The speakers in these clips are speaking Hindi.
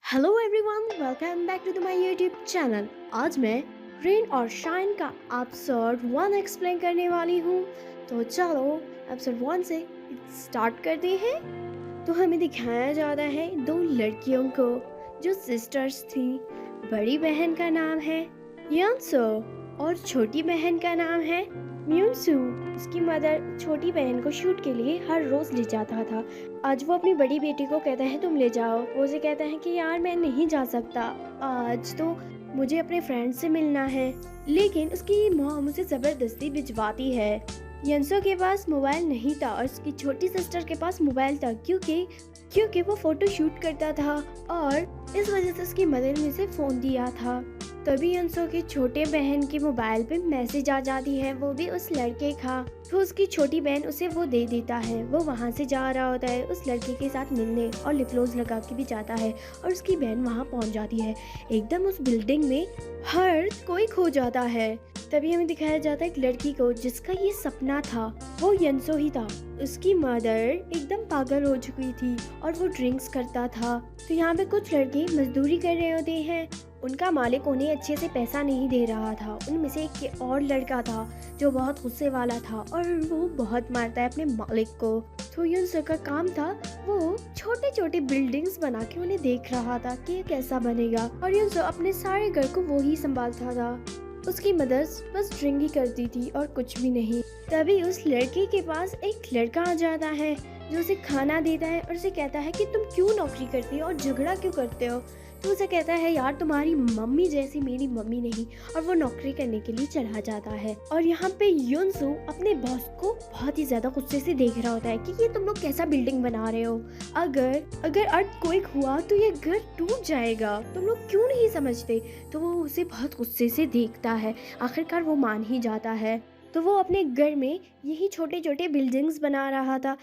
Hello everyone, welcome back to my YouTube channel. आज मैं रेन और शाइन का एपिसोड 1 एक्सप्लेन करने वाली हूँ। तो चलो एपिसोड 1 से स्टार्ट करते हैं। तो हमें दिखाया जाता है दो लड़कियों को जो सिस्टर्स थी। बड़ी बहन का नाम है यंसो और छोटी बहन का नाम है म्यूनसू। उसकी मदर छोटी बहन को शूट के लिए हर रोज ले जाता था। आज वो अपनी बड़ी बेटी को कहता है तुम ले जाओ। वो उसे कहता है कि यार मैं नहीं जा सकता, आज तो मुझे अपने फ्रेंड से मिलना है। लेकिन उसकी मॉम उसे जबरदस्ती भिजवाती है। यंसो के पास मोबाइल नहीं था और उसकी छोटी सिस्टर के पास मोबाइल था, क्योंकि वो फोटो शूट करता था और इस वजह से उसकी मदर ने उसे फोन दिया था। तभी यंसो की छोटे बहन के मोबाइल पे मैसेज आ जाती है, वो भी उस लड़के का। तो उसकी छोटी बहन उसे वो दे देता है। वो वहाँ से जा रहा होता है उस लड़के के साथ मिलने और लिप ग्लोस लगा के भी जाता है और उसकी बहन वहाँ पहुँच जाती है। एकदम उस बिल्डिंग में हर कोई खो जाता है। तभी हमें दिखाया जाता है एक लड़की को जिसका ये सपना था, वो यंसो ही था। उसकी मदर एकदम पागल हो चुकी थी और वो ड्रिंक्स करता था। तो यहाँ पे कुछ लड़के मजदूरी कर रहे होते हैं। उनका मालिक उन्हें अच्छे से पैसा नहीं दे रहा था। उनमें से एक और लड़का था जो बहुत गुस्से वाला था और वो बहुत मारता है अपने मालिक को। तो यंसो का काम था वो छोटे छोटे बिल्डिंग्स बना के उन्हें देख रहा था कि ये कैसा बनेगा, और यंसो अपने सारे घर को वो ही संभालता था। उसकी मदर बस ड्रिंक ही करती थी और कुछ भी नहीं। तभी उस लड़के के पास एक लड़का आ जाता है जो उसे खाना देता है और उसे कहता है कि तुम क्यों नौकरी करती हो और झगड़ा क्यों करते हो। तो उसे कहता है यार तुम्हारी मम्मी जैसी मेरी मम्मी नहीं, और वो नौकरी करने के लिए चला जाता है। और यहाँ पे युनसू अपने बॉस को बहुत ही ज्यादा गुस्से से देख रहा होता है कि ये तुम लोग कैसा बिल्डिंग बना रहे हो, अगर अर्थक्वेक हुआ तो ये घर टूट जाएगा, तुम लोग क्यों नहीं समझते। तो वो उसे बहुत गुस्से से देखता है। आखिरकार वो मान ही जाता है। तो वो अपने घर में यही छोटे छोटे बिल्डिंग्स बना रहा था।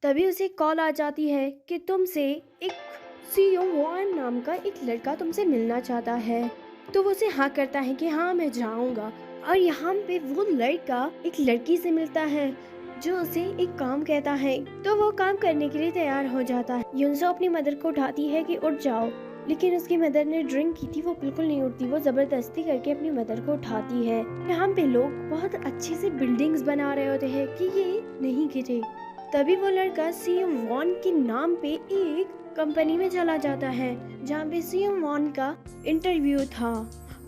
तभी उसे कॉल आ जाती है कि तुमसे एक सीओ वॉन नाम का एक लड़का तुमसे मिलना चाहता है। तो वो उसे हाँ करता है कि हाँ मैं जाऊंगा। और यहाँ पे वो लड़का एक लड़की से मिलता है जो उसे एक काम कहता है। तो वो काम करने के लिए तैयार हो जाता है। युनसो अपनी मदर को उठाती है कि उठ जाओ, लेकिन उसकी मदर ने ड्रिंक की थी, वो बिल्कुल नहीं उठती। वो जबरदस्ती करके अपनी मदर को उठाती है। यहाँ पे लोग बहुत अच्छे से बिल्डिंग्स बना रहे होते हैं कि ये नहीं गिरे। तभी वो लड़का सीएम वॉन के नाम पे एक कंपनी में चला जाता है जहाँ पे सीएम वॉन का इंटरव्यू था,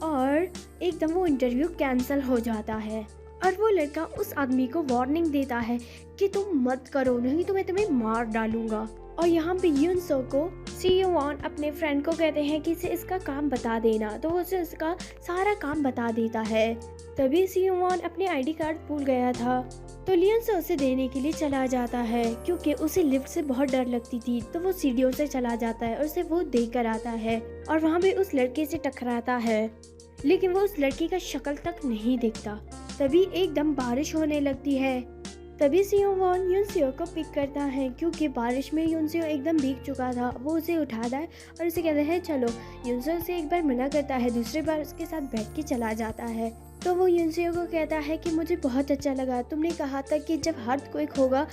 और एकदम वो इंटरव्यू कैंसिल हो जाता है। और वो लड़का उस आदमी को वार्निंग देता है कि तुम मत करो, नहीं तो मैं तुम्हें मार डालूंगा। और यहाँ पे युनसो को सीईओ वॉन अपने फ्रेंड को कहते हैं कि इसे इसका काम बता देना। तो वो उसे इसका सारा काम बता देता है। तभी सीईओ वॉन अपने आईडी कार्ड भूल गया था, तो लियन से उसे देने के लिए चला जाता है। क्योंकि उसे लिफ्ट से बहुत डर लगती थी, तो वो सीढ़ियों से चला जाता है और उसे वो देकर आता है और वहाँ पे उस लड़के से टकराता है, लेकिन वो उस लड़की का शक्ल तक नहीं दिखता। तभी एकदम बारिश होने लगती है। तभी सीओ वॉन युनसियो को पिक करता है, क्योंकि बारिश में युनसियो एकदम भीग चुका था। वो उसे उठाता है और उसे कहता है चलो। युनसियो उसे एक बार मना करता है, दूसरी बार उसके साथ बैठ के चला जाता है। तो वो युनसियो को कहता है कि मुझे बहुत अच्छा लगा, तुमने कहा था कि जब अर्थक्वेक होगा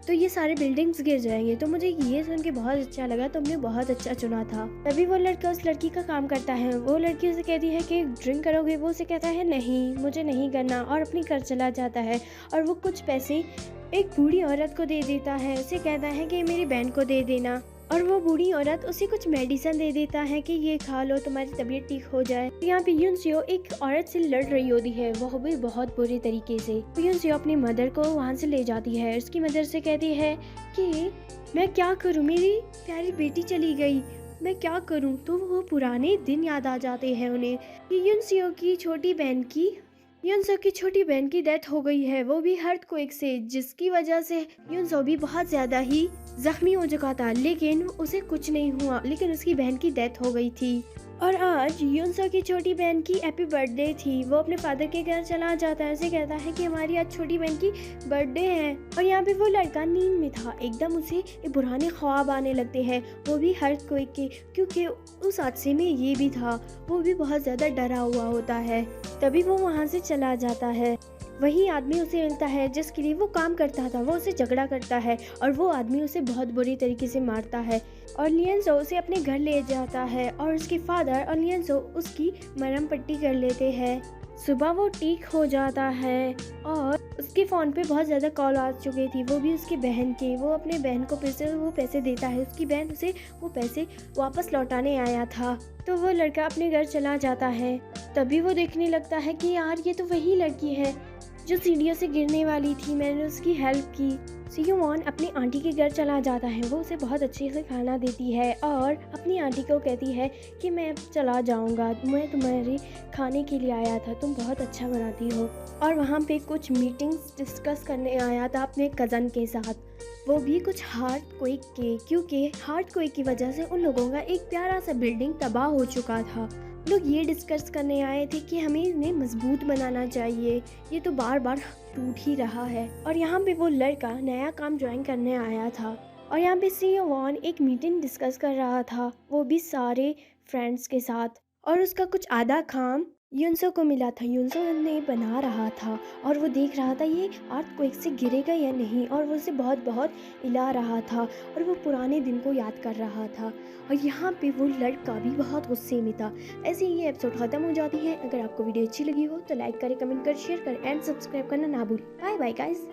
तो ये सारे बिल्डिंग्स गिर जाएंगे, तो मुझे ये सुन के बहुत अच्छा लगा, तुमने बहुत अच्छा चुना था। तभी वो लड़का उस लड़की का काम करता है। वो लड़की उसे कहती है कि ड्रिंक करोगे। वो उसे कहता है नहीं मुझे नहीं करना, और अपनी घर चला जाता है। और वो कुछ पैसे एक बूढ़ी औरत को दे देता है। उसे कहता है कि मेरी बहन को दे देना, और वो बूढ़ी औरत उसे कुछ मेडिसिन दे देता है कि ये खा लो तुम्हारी तबीयत ठीक हो जाए। तो यहाँ पे युनसियो एक औरत से लड़ रही होती है, वो भी बहुत बुरी तरीके से। तो युनसियो अपनी मदर को वहाँ से ले जाती है। उसकी मदर से कहती है कि मैं क्या करूँ, मेरी प्यारी बेटी चली गई, मैं क्या करूँ। तो वो पुराने दिन याद आ जाते हैं उन्हें कि युनसियो की छोटी बहन की डेथ हो गई है, वो भी अर्थक्वेक से, जिसकी वजह से युनसो भी बहुत ज्यादा ही जख्मी हो चुका था। लेकिन उसे कुछ नहीं हुआ, लेकिन उसकी बहन की डेथ हो गई थी। और आज युनसो की छोटी बहन की हैप्पी बर्थडे थी। वो अपने फादर के घर चला जाता है। उसे कहता है कि हमारी आज छोटी बहन की बर्थडे है। और यहाँ पे वो लड़का नींद में था, एकदम उसे पुराने ख्वाब आने लगते हैं, वो भी अर्थक्वेक के, क्योंकि उस हादसे में ये भी था। वो भी बहुत ज्यादा डरा हुआ होता है। तभी वो वहाँ से चला जाता है। वही आदमी उसे मिलता है जिसके लिए वो काम करता था। वो उसे झगड़ा करता है और वो आदमी उसे बहुत बुरी तरीके से मारता है और लियंसो उसे अपने घर ले जाता है और उसके फादर और लियंसो उसकी मरहम पट्टी कर लेते हैं। सुबह वो ठीक हो जाता है और उसके फ़ोन पे बहुत ज़्यादा कॉल आ चुकी थी, वो भी उसकी बहन के। वो अपने बहन को फिर से वो पैसे देता है, उसकी बहन उसे वो पैसे वापस लौटाने आया था। तो वो लड़का अपने घर चला जाता है। तभी वो देखने लगता है कि यार ये तो वही लड़की है जो सीढ़ियों से गिरने वाली थी, मैंने उसकी हेल्प की। सियोन अपनी आंटी के घर चला जाता है। वो उसे बहुत अच्छे से खाना देती है और अपनी आंटी को कहती है कि मैं अब चला जाऊंगा, मैं तुम्हारे खाने के लिए आया था, तुम बहुत अच्छा बनाती हो। और वहाँ पे कुछ मीटिंग्स डिस्कस करने आया था अपने कज़न के साथ, वो भी कुछ हार्ट क्वेक के, क्योंकि हार्ट क्वेक की वजह से उन लोगों का एक प्यारा सा बिल्डिंग तबाह हो चुका था। लोग ये डिस्कस करने आए थे कि हमें इन्हें मजबूत बनाना चाहिए, ये तो बार बार टूट ही रहा है। और यहाँ पे वो लड़का नया काम ज्वाइन करने आया था और यहाँ पे सियोन एक मीटिंग डिस्कस कर रहा था, वो भी सारे फ्रेंड्स के साथ। और उसका कुछ आधा काम युनसो को मिला था, युनसो ने बना रहा था और वो देख रहा था ये अर्थक्वेक से गिरेगा या नहीं, और वो उसे बहुत बहुत हिला रहा था और वो पुराने दिन को याद कर रहा था। और यहाँ पे वो लड़का भी बहुत गुस्से में था। ऐसे ही ये एपिसोड ख़त्म हो जाती है। अगर आपको वीडियो अच्छी लगी हो तो लाइक करें, कमेंट करें, शेयर करें एंड सब्सक्राइब करना ना भूलें। Bye bye guys.